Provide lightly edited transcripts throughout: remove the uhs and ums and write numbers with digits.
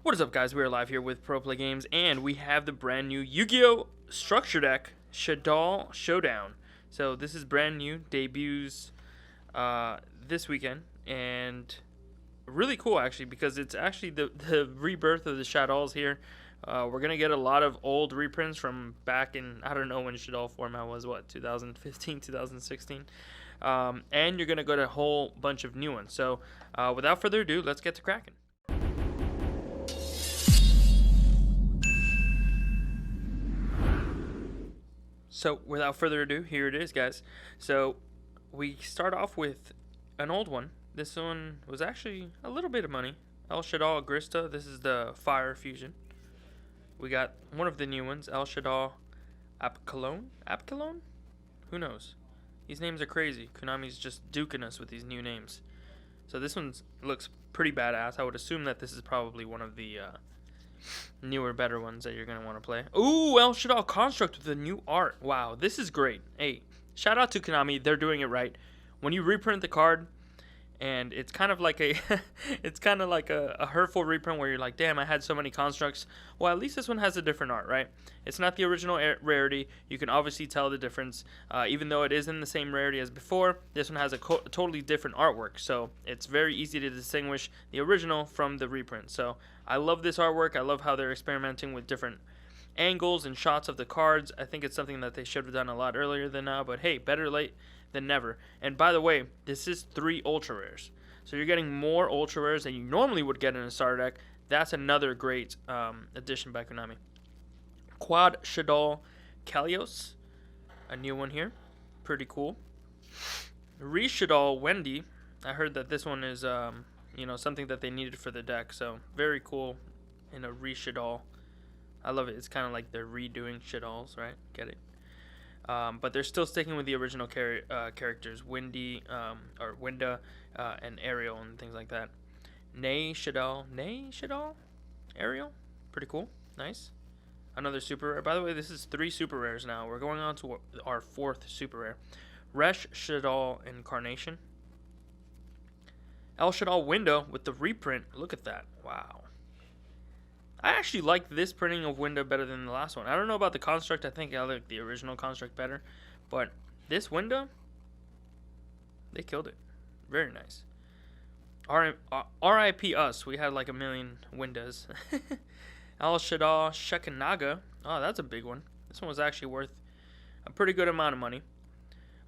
What is up, guys? We are live here with Pro Play Games, and we have the brand new YuGiOh structure deck, Shaddoll Showdown. So this is brand new, debuts this weekend, and really cool actually, because it's actually the rebirth of the Shaddolls here. We're gonna get a lot of old reprints from back in, I don't know when Shaddoll format was, what, 2015, 2016, and you're gonna get a whole bunch of new ones. So without further ado, let's get to cracking. So without further ado, here it is, guys. So we start off with an old one. This one was actually a little bit of money. El Shaddoll Grista. This is the Fire Fusion. We got one of the new ones, El Shaddoll Apkalone. Apkalone? Who knows? These names are crazy. Konami's just duking us with these new names. So this one looks pretty badass. I would assume that this is probably one of the newer, better ones that you're going to want to play. Ooh, El Shaddoll Construct with the new art. Wow, this is great. Hey, shout out to Konami. They're doing it right. When you reprint the card, and it's kind of like a it's kind of like a hurtful reprint where you're like, damn, I had so many constructs. Well, at least this one has a different art, right? It's not the original rarity. You can obviously tell the difference. Even though it is in the same rarity as before, this one has a totally different artwork. So it's very easy to distinguish the original from the reprint. So I love this artwork. I love how they're experimenting with different angles and shots of the cards. I think it's something that they should have done a lot earlier than now, but hey, better late than never. And by the way, this is 3 ultra rares, so you're getting more ultra rares than you normally would get in a starter deck. That's another great addition by Konami. Quad Shaddoll Kalios, a new one here, pretty cool. Shaddoll Wendy. I heard that this one is something that they needed for the deck, so very cool in a Shaddoll. I love it. It's kind of like they're redoing Shaddolls, right? Get it? But they're still sticking with the original characters, Windy, or Winda, and Ariel, and things like that. Shaddoll, Ariel, pretty cool, nice. Another super rare. By the way, this is 3 super rares now. We're going on to our 4th super rare. Shaddoll Incarnation. El Shaddoll Window with the reprint. Look at that, wow. I actually like this printing of Window better than the last one. I don't know about the construct. I think I like the original construct better. But this Window, they killed it. Very nice. R.I.P. us. We had like a million Windows. El Shaddoll Shekanaga. Oh, that's a big one. This one was actually worth a pretty good amount of money.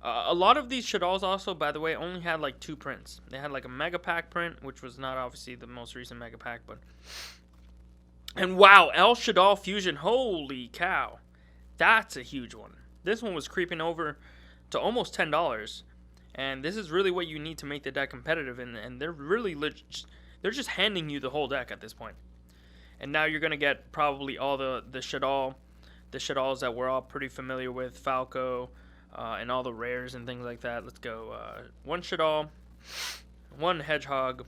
A lot of these Shaddolls also, by the way, only had like 2 prints. They had like a Mega Pack print, which was not obviously the most recent Mega Pack, but... And wow, El Shaddoll Fusion, holy cow. That's a huge one. This one was creeping over to almost $10. And this is really what you need to make the deck competitive. And they're really they're just handing you the whole deck at this point. And now you're going to get probably all the Shaddolls that we're all pretty familiar with. Falco, and all the rares and things like that. Let's go. 1 Shaddoll, 1 Hedgehog,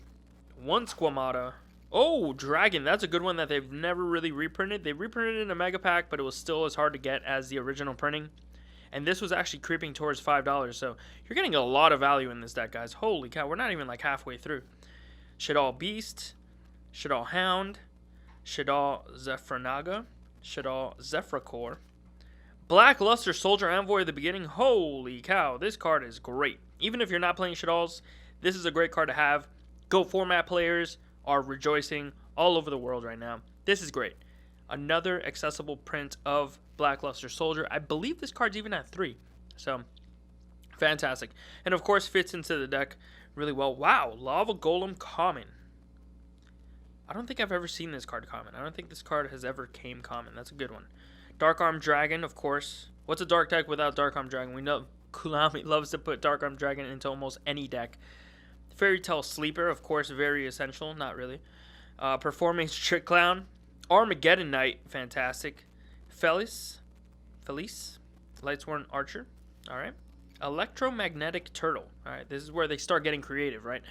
1 Squamata. Oh, Dragon. That's a good one that they've never really reprinted. They reprinted it in a Mega Pack, but it was still as hard to get as the original printing. And this was actually creeping towards $5, so you're getting a lot of value in this deck, guys. Holy cow, we're not even like halfway through. Shaddoll Beast, Shaddoll Hound, Shaddoll Zephranaga, Shaddoll Zephyrcore, Black Luster Soldier Envoy at the beginning. Holy cow, this card is great. Even if you're not playing Shaddolls, this is a great card to have. Go format players are rejoicing all over the world right now. This is great. Another accessible print of Black Luster Soldier. I believe this card's even at 3. So, fantastic. And of course, fits into the deck really well. Wow, Lava Golem Common. I don't think I've ever seen this card common. I don't think this card has ever came common. That's a good one. Dark Arm Dragon, of course. What's a dark deck without Dark Arm Dragon? We know Konami loves to put Dark Arm Dragon into almost any deck. Fairy Tale Sleeper, of course, very essential. Not really. Performance Trick Clown. Armageddon Knight, fantastic. Felice, Lightsworn Archer. All right. Electromagnetic Turtle. All right, this is where they start getting creative, right?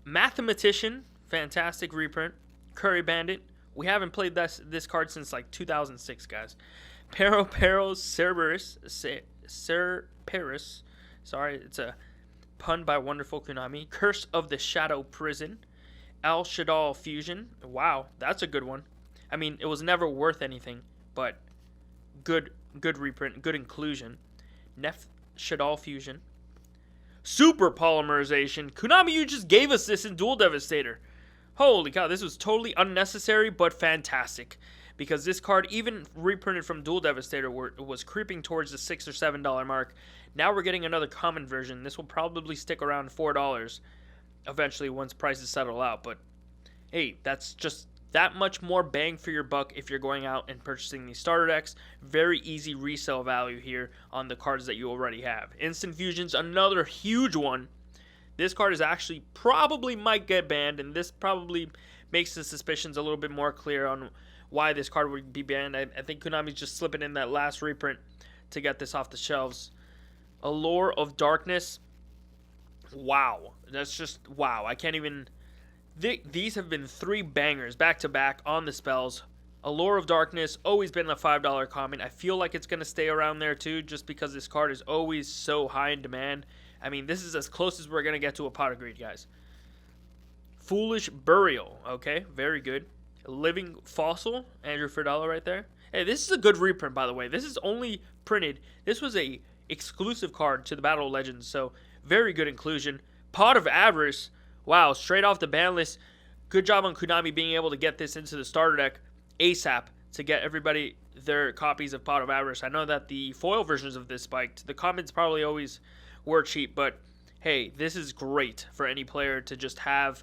Mathematician, fantastic reprint. Curry Bandit. We haven't played this card since like 2006, guys. Pero Cerberus. Sorry, it's a pun by wonderful Konami. Curse of the Shadow Prison. El Shaddoll Fusion. Wow, that's a good one. I mean, it was never worth anything, but good reprint, good inclusion. Nef Shaddoll Fusion. Super Polymerization. Konami, you just gave us this in Duel Devastator. Holy cow, this was totally unnecessary, but fantastic. Because this card, even reprinted from Duel Devastator, was creeping towards the $6 or $7 mark. Now we're getting another common version. This will probably stick around $4 eventually once prices settle out. But hey, that's just that much more bang for your buck if you're going out and purchasing these starter decks. Very easy resale value here on the cards that you already have. Instant Fusion's another huge one. This card is actually probably might get banned, and this probably makes the suspicions a little bit more clear on why this card would be banned. I think Konami's just slipping in that last reprint to get this off the shelves. Allure of Darkness. Wow. That's just wow. I can't even... These have been 3 bangers back-to-back on the spells. Allure of Darkness, always been a $5 common. I feel like it's going to stay around there too, just because this card is always so high in demand. I mean, this is as close as we're going to get to a pot of greed, guys. Foolish Burial. Okay, very good. Living Fossil, Andrew Ferdala right there. Hey, this is a good reprint, by the way. This is only printed. This was a exclusive card to the Battle of Legends, so very good inclusion. Pot of Avarice. Wow, straight off the ban list. Good job on Konami being able to get this into the starter deck ASAP to get everybody their copies of Pot of Avarice. I know that the foil versions of this spiked. The commons probably always were cheap, but hey, this is great for any player to just have.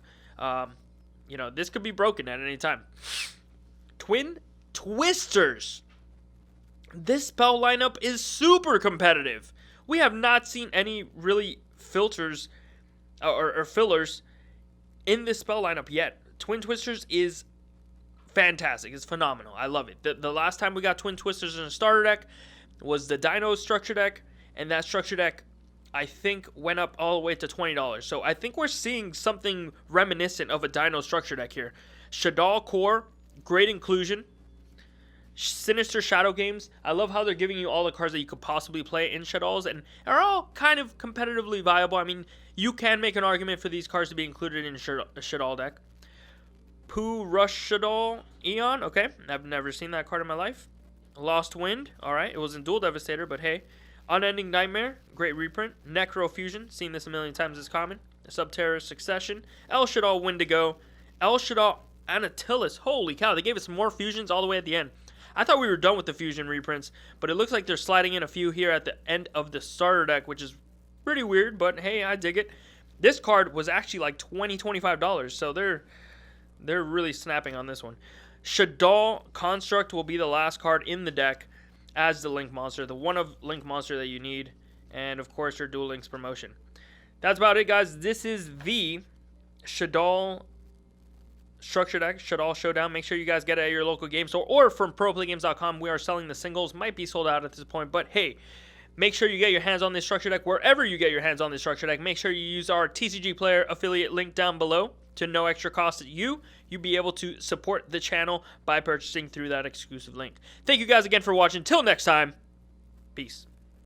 You know, this could be broken at any time. Twin Twisters. This spell lineup is super competitive. We have not seen any really filters or fillers in this spell lineup yet. Twin Twisters is fantastic. It's phenomenal. I love it. The last time we got Twin Twisters in a starter deck was the Dino structure deck, and that structure deck, I think, went up all the way to $20. So I think we're seeing something reminiscent of a Dino structure deck here. Shaddoll Core, great inclusion. Sinister Shadow Games. I love how they're giving you all the cards that you could possibly play in Shaddolls, and are all kind of competitively viable. I mean, you can make an argument for these cards to be included in a Shaddoll deck. Pooh Rush Shaddoll Eon. Okay, I've never seen that card in my life. Lost Wind. Alright, it was in Duel Devastator, but hey. Unending Nightmare, great reprint. Necro Fusion, seen this a million times as common. Subterra Succession. El Shaddoll Wendigo. El Shaddoll Anatilis. Holy cow, they gave us more fusions all the way at the end. I thought we were done with the fusion reprints, but it looks like they're sliding in a few here at the end of the starter deck, which is pretty weird, but hey, I dig it. This card was actually like $20, $25, so they're really snapping on this one. Shaddoll Construct will be the last card in the deck as the Link Monster, the one of Link Monster that you need, and of course your Duel Links promotion. That's about it, guys. This is the Shaddoll structure deck, Shaddoll Showdown. Make sure you guys get it at your local game store or from ProPlayGames.com. We are selling the singles. Might be sold out at this point, but hey, make sure you get your hands on this structure deck wherever you get your hands on this structure deck. Make sure you use our TCG Player affiliate link down below to no extra cost to you. You'll be able to support the channel by purchasing through that exclusive link. Thank you guys again for watching. Till next time, peace.